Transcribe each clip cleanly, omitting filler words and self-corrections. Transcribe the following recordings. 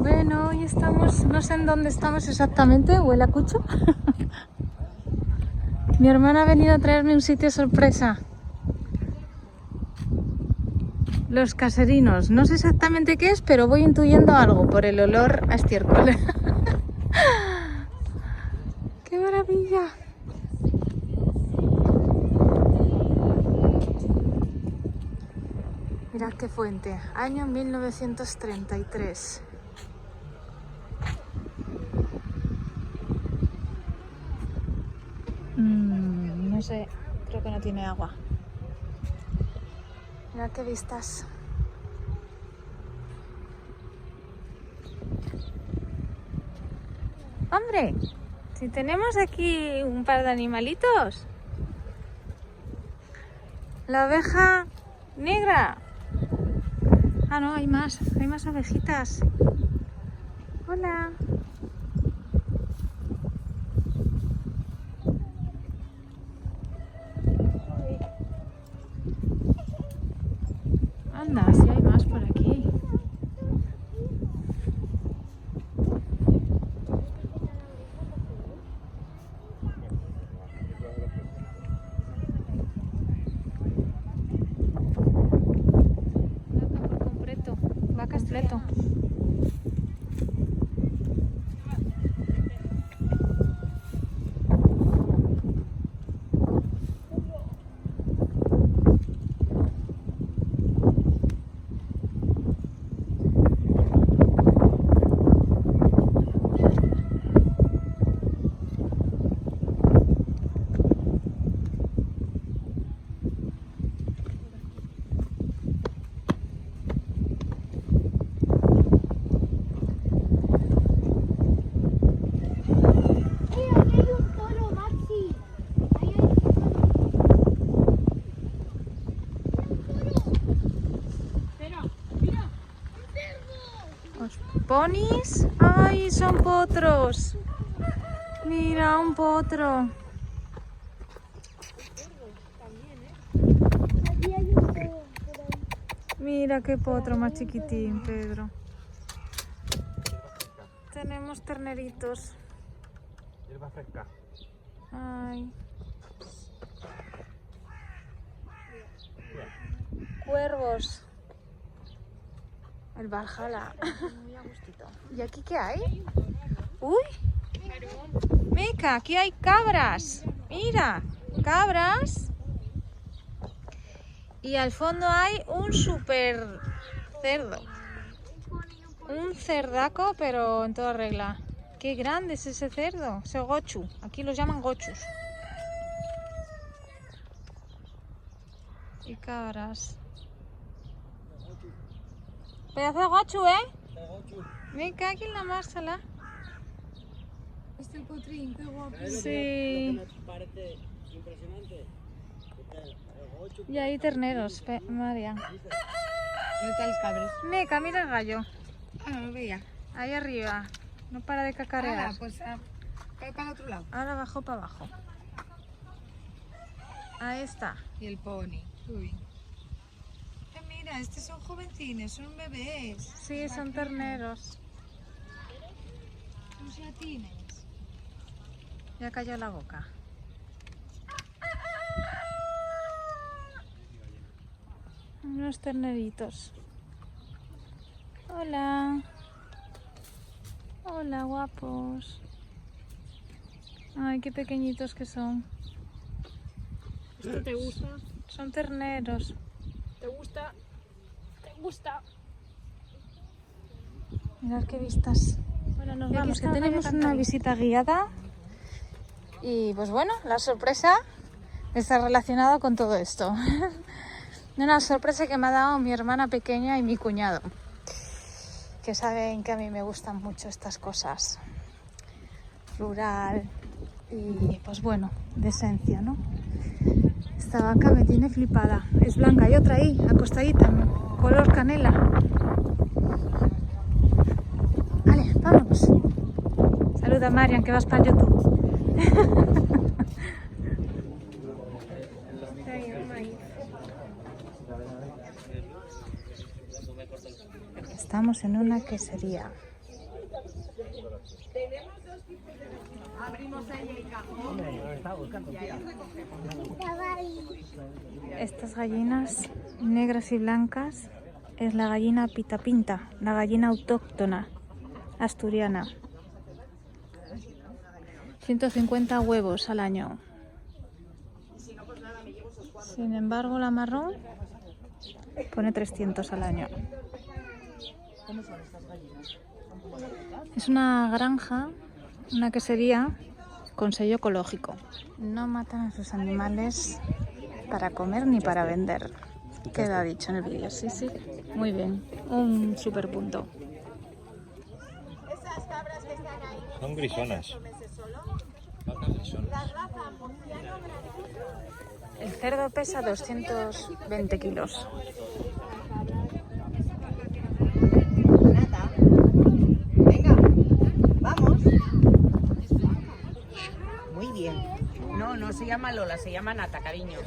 Bueno, hoy estamos, no sé en dónde estamos exactamente, huele a cucho. Mi hermana ha venido a traerme un sitio sorpresa. Los Caserinos, no sé exactamente qué es, pero voy intuyendo algo por el olor a estiércol. ¡Qué maravilla! Mirad qué fuente, año 1933. No sé, creo que no tiene agua. Mirad qué vistas. ¡Hombre! Si tenemos aquí un par de animalitos. La oveja negra. Ah, no, hay más ovejitas. Hola. Anda, sí hay más por aquí. Vaca por completo. Va completo. Los ponis. ¡Ay, son potros! Mira, un potro. Mira qué potro más chiquitín, Pedro. Tenemos terneritos. Hierba fresca. Ay. Cuervos. El Valhalla. Muy a gustito. ¿Y aquí qué hay? ¡Uy! Mica, aquí hay cabras. Mira, cabras. Y al fondo hay un super cerdo. Un cerdaco, pero en toda regla. ¡Qué grande es ese cerdo! Ese gochu. Aquí los llaman gochus. Y cabras. Pedazo de gochu, ¿eh? Me cago en la másala. Este potrín, qué guapo. Sí. Lo que me parece impresionante. Y ahí terneros, María. ¿Dónde están los cabros? Meca, mira el gallo. Ah, no lo veía. Ahí arriba. No para de cacarear. Ah, pues para el otro lado. Ahora bajó para abajo. Ahí está. Y el pony. Uy. Mira, estos son jovencines, son bebés. Sí, son terneros. Son satines. Ya cayó la boca. Unos terneritos. Hola. Hola, guapos. Ay, qué pequeñitos que son. ¿Esto te gusta? Son terneros. ¿Te gusta? ¿Te gusta? Mirad qué vistas. Bueno, nos Y aquí vamos, que tenemos una visita guiada. Y pues bueno, la sorpresa está relacionada con todo esto. Una sorpresa que me ha dado mi hermana pequeña y mi cuñado, que saben que a mí me gustan mucho estas cosas. Rural y pues bueno, de esencia, ¿no? Esta vaca me tiene flipada. Es blanca. Hay otra ahí, acostadita, color canela. Vale, vámonos. Saluda a Marian, que vas para YouTube. Estamos en una quesería. Estas gallinas negras y blancas es la gallina pita pinta, la gallina autóctona asturiana. 150 huevos al año. Sin embargo, la marrón pone 300 al año. Es una granja, una quesería con sello ecológico. No matan a sus animales para comer ni para vender. Queda dicho en el vídeo, sí, sí. Muy bien, un super punto. Son grisonas. Vacas grisonas. El cerdo pesa 220 kilos. Venga, vamos. Muy bien. No, no se llama Lola, se llama Nata, cariño.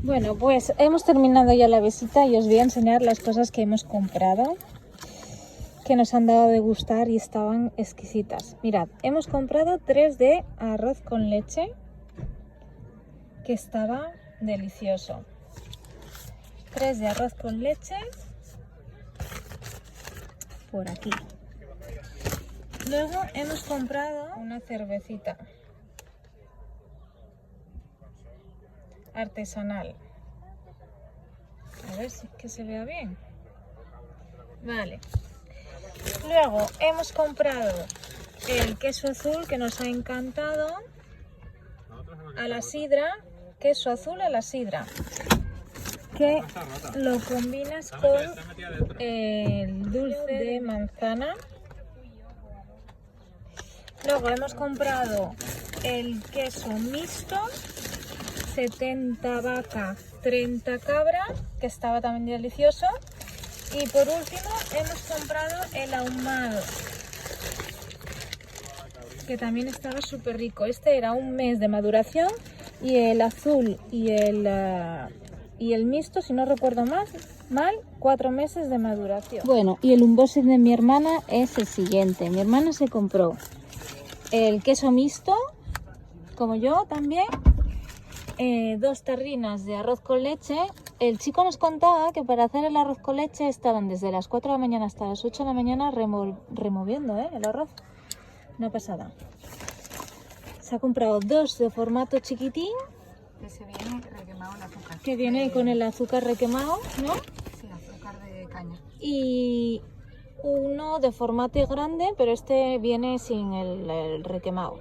Bueno, pues hemos terminado ya la visita y os voy a enseñar las cosas que hemos comprado, que nos han dado de gustar y estaban exquisitas. Mirad, hemos comprado 3 de arroz con leche, que estaba delicioso. 3 de arroz con leche, por aquí. Luego hemos comprado una cervecita artesanal. A ver si que se vea bien. Vale. Luego hemos comprado el queso azul, que nos ha encantado, a la sidra, queso azul a la sidra, que lo combinas con el dulce de manzana. Luego hemos comprado el queso mixto, 70 vaca, 30 cabra, que estaba también delicioso. Y por último hemos comprado el ahumado, que también estaba súper rico. Este era 1 mes de maduración y el azul y el mixto, si no recuerdo mal, 4 meses de maduración. Bueno, y el unboxing de mi hermana es el siguiente. Mi hermana se compró el queso mixto, como yo también, 2 tarrinas de arroz con leche. El chico nos contaba que para hacer el arroz con leche estaban desde las 4 de la mañana hasta las 8 de la mañana removiendo el arroz. Una pasada. Se ha comprado 2 de formato chiquitín. Que se viene requemado el azúcar. Que viene con el azúcar requemado, ¿no? Sí, azúcar de caña. Y uno de formato grande, pero este viene sin el requemado.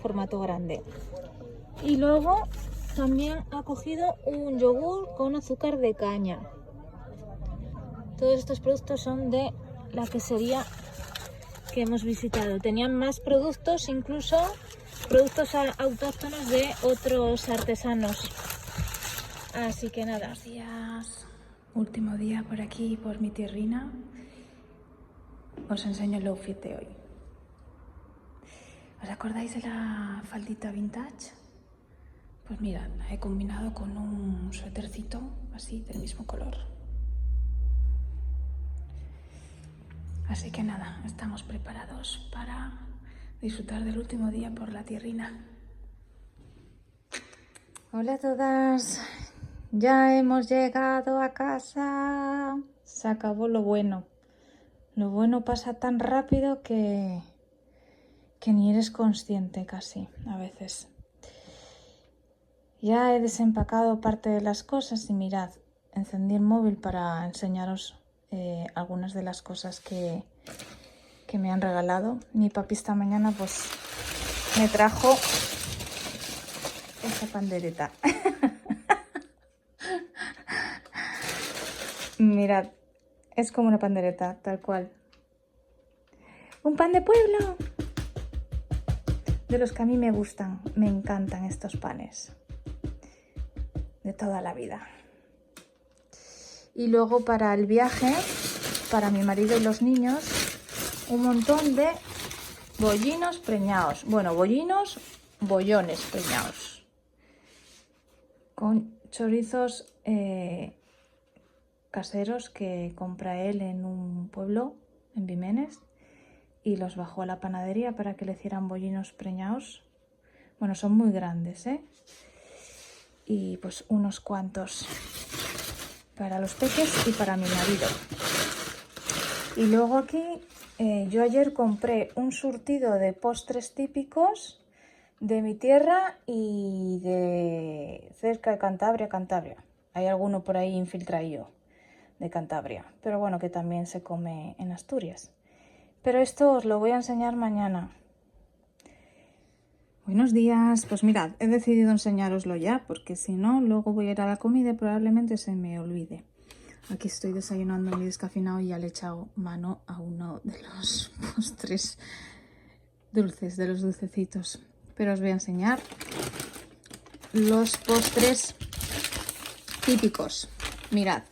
Formato grande. Y luego también ha cogido un yogur con azúcar de caña. Todos estos productos son de la quesería que hemos visitado. Tenían más productos, incluso productos autóctonos de otros artesanos. Así que nada. Buenos días. Último día por aquí, por mi tierrina. Os enseño el outfit de hoy. ¿Os acordáis de la faldita vintage? Pues mirad, la he combinado con un suétercito así del mismo color. Así que nada, estamos preparados para disfrutar del último día por la tierrina. Hola a todas, ya hemos llegado a casa. Se acabó lo bueno. Lo bueno pasa tan rápido que ni eres consciente casi a veces. Ya he desempacado parte de las cosas y mirad, encendí el móvil para enseñaros algunas de las cosas que me han regalado. Mi papi esta mañana pues me trajo esta pandereta. Mirad, es como una pandereta, tal cual. ¡Un pan de pueblo! De los que a mí me gustan, me encantan estos panes. De toda la vida. Y luego para el viaje, para mi marido y los niños, un montón de bollinos preñados. Bueno, bollones preñados. Con chorizos caseros que compra él en un pueblo, en Vimenes, y los bajó a la panadería para que le hicieran bollinos preñados. Bueno, son muy grandes, ¿eh? Y pues unos cuantos para los peques y para mi marido. Y luego aquí yo ayer compré un surtido de postres típicos de mi tierra y de cerca de Cantabria. Hay alguno por ahí infiltradillo de Cantabria, pero bueno, que también se come en Asturias. Pero esto os lo voy a enseñar mañana. Buenos días, pues mirad, he decidido enseñároslo ya, porque si no, luego voy a ir a la comida y probablemente se me olvide. Aquí estoy desayunando mi descafeinado y ya le he echado mano a uno de los postres dulces, de los dulcecitos. Pero os voy a enseñar los postres típicos. Mirad.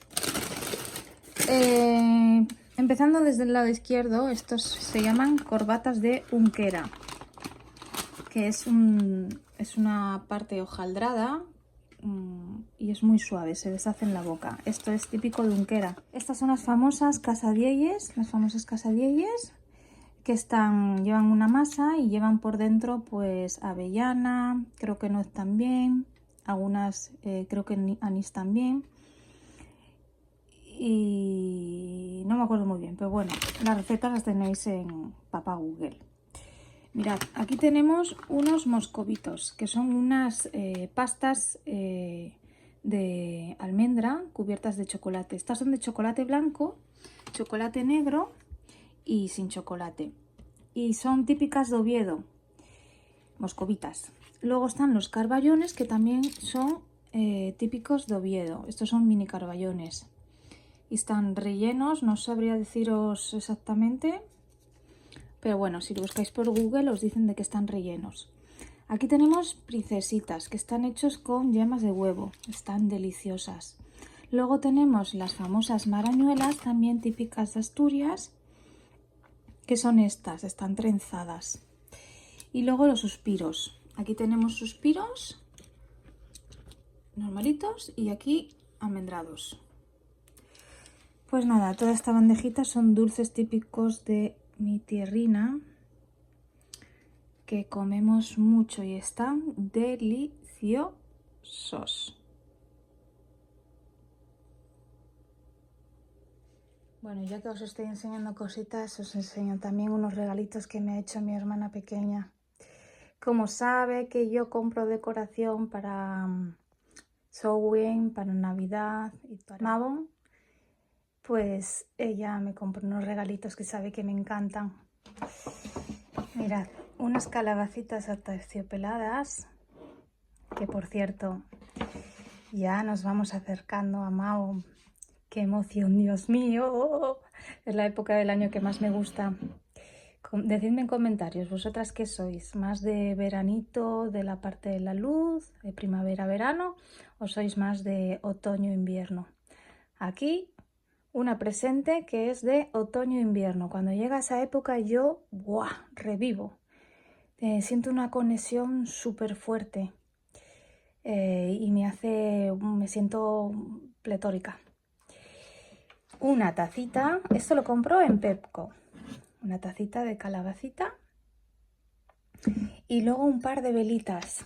Empezando desde el lado izquierdo, estos se llaman corbatas de Unquera, que es una parte hojaldrada y es muy suave, se deshace en la boca. Esto es típico de Unquera. Estas son las famosas casadielles, que llevan una masa y llevan por dentro pues avellana, creo que nuez también, algunas creo que anís también. Y no me acuerdo muy bien, pero bueno, las recetas las tenéis en Papá Google. Mirad, aquí tenemos unos moscovitos, que son unas pastas de almendra cubiertas de chocolate. Estas son de chocolate blanco, chocolate negro y sin chocolate. Y son típicas de Oviedo, moscovitas. Luego están los carballones, que también son típicos de Oviedo. Estos son mini carballones. Y están rellenos, no sabría deciros exactamente, pero bueno, si lo buscáis por Google os dicen de que están rellenos. Aquí tenemos princesitas, que están hechos con yemas de huevo, están deliciosas. Luego tenemos las famosas marañuelas, también típicas de Asturias, que son estas, están trenzadas. Y luego los suspiros. Aquí tenemos suspiros normalitos y aquí almendrados. Pues nada, toda esta bandejita son dulces típicos de mi tierrina. que comemos mucho y están deliciosos. Bueno, ya que os estoy enseñando cositas, os enseño también unos regalitos que me ha hecho mi hermana pequeña. Como sabe que yo compro decoración para Samhain, para Navidad y para Mabon, pues ella me compró unos regalitos que sabe que me encantan. Mirad, unas calabacitas aterciopeladas, que por cierto, ya nos vamos acercando a Mabon. ¡Qué emoción, Dios mío! Es la época del año que más me gusta. Decidme en comentarios, ¿vosotras qué sois? ¿Más de veranito, de la parte de la luz, de primavera-verano? ¿O sois más de otoño-invierno? Aquí una presente que es de otoño-invierno. Cuando llega esa época yo ¡buah!, revivo. Siento una conexión súper fuerte y me siento pletórica. Una tacita, esto lo compro en Pepco, una tacita de calabacita y luego un par de velitas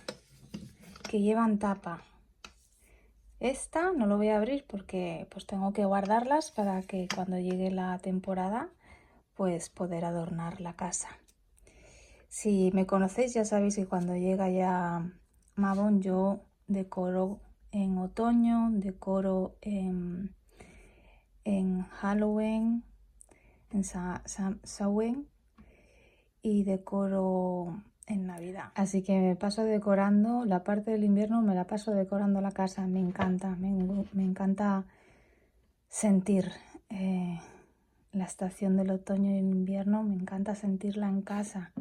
que llevan tapa. Esta no lo voy a abrir porque pues tengo que guardarlas para que cuando llegue la temporada pues poder adornar la casa. Si me conocéis ya sabéis que cuando llega ya Mabon yo decoro en otoño, decoro en Halloween, en Samhain y decoro en Navidad. Así que me paso decorando, la parte del invierno me la paso decorando la casa. Me encanta, me encanta sentir la estación del otoño y el invierno, me encanta sentirla en casa.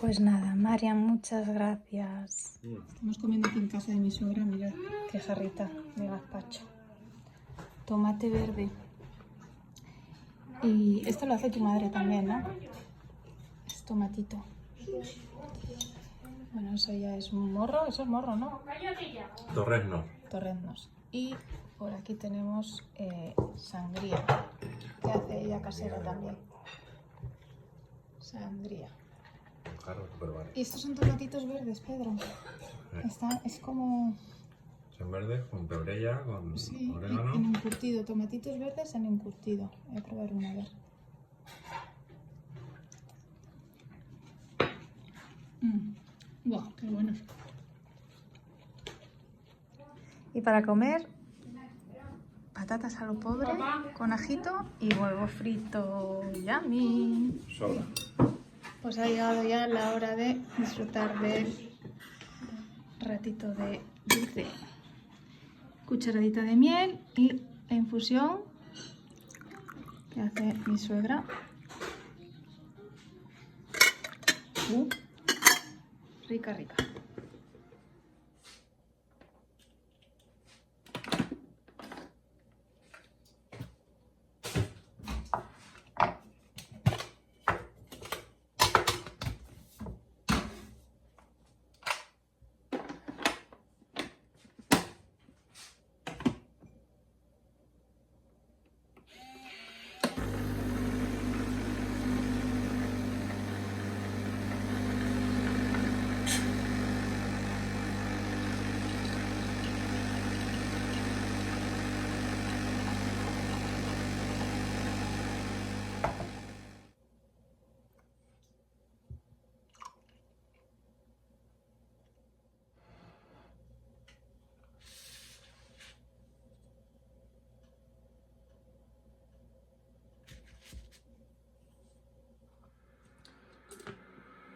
Pues nada, Marian, muchas gracias. Estamos comiendo aquí en casa de mi suegra, mirad qué jarrita de gazpacho. Tomate verde. Y esto lo hace tu madre también, ¿no? Es tomatito. Bueno, eso ya es morro, eso es morro, ¿no? Torreznos. Torreznos. Y por aquí tenemos sangría, que hace ella casera también. Sangría. Claro, súper vale. Y estos son tomatitos verdes, Pedro. Es como... Son verdes con pebrella, con sí, orégano. en encurtido, tomatitos verdes en encurtido. Voy a probar uno, a ver. ¡Wow! ¡Qué bueno! Y para comer, patatas a lo pobre, con ajito y huevo frito. ¡Yummy! Soda. Pues ha llegado ya la hora de disfrutar del ratito de dulce. Cucharadita de miel y la infusión que hace mi suegra. Rica, rica.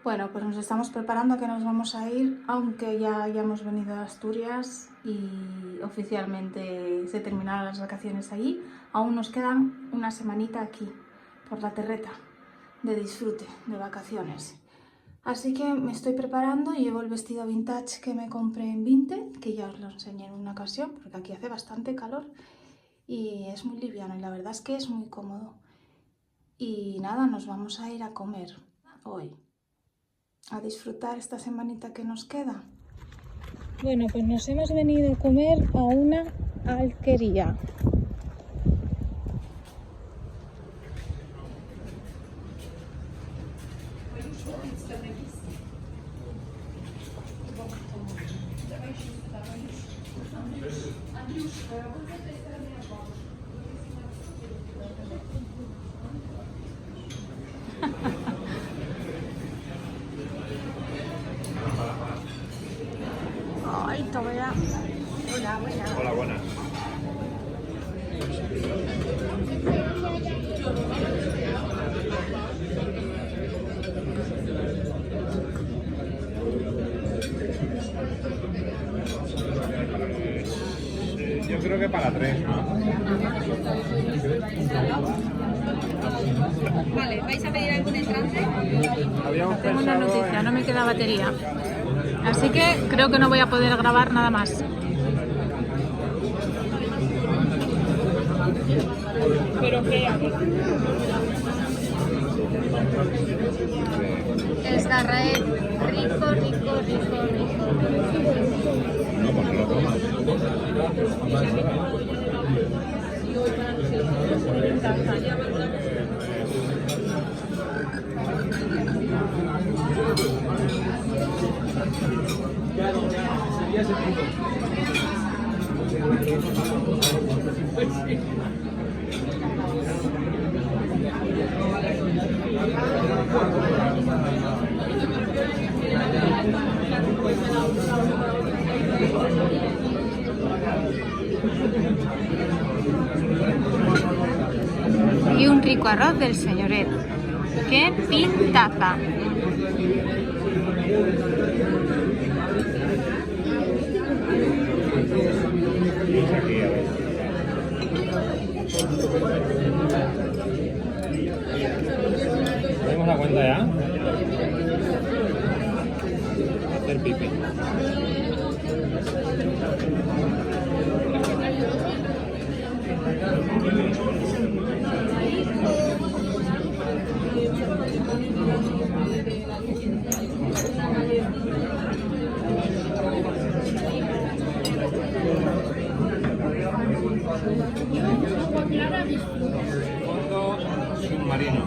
Bueno, pues nos estamos preparando que nos vamos a ir, aunque ya hayamos venido a Asturias y oficialmente se terminaron las vacaciones allí. Aún nos quedan una semanita aquí, por la terreta, de disfrute, de vacaciones. Así que me estoy preparando, llevo el vestido vintage que me compré en Vinted, que ya os lo enseñé en una ocasión, porque aquí hace bastante calor y es muy liviano y la verdad es que es muy cómodo. Y nada, nos vamos a ir a comer hoy, a disfrutar esta semanita que nos queda. Bueno, pues nos hemos venido a comer a una alquería. Ay, todavía. Hola, buena. Yo creo que para 3, ¿no? Vale, ¿vais a pedir algún entrante? Habíamos Tengo una pensado noticia, en- no me queda batería. Así que creo que no voy a poder grabar nada más. Pero qué, Esgarraé rico, rico, rico, rico. No, pues no lo tomas. Y un rico arroz del señoret. ¡Qué pintaza! Aquí, a ver. ¿Tenemos la cuenta ya? Hacer pipi. Fondo submarino.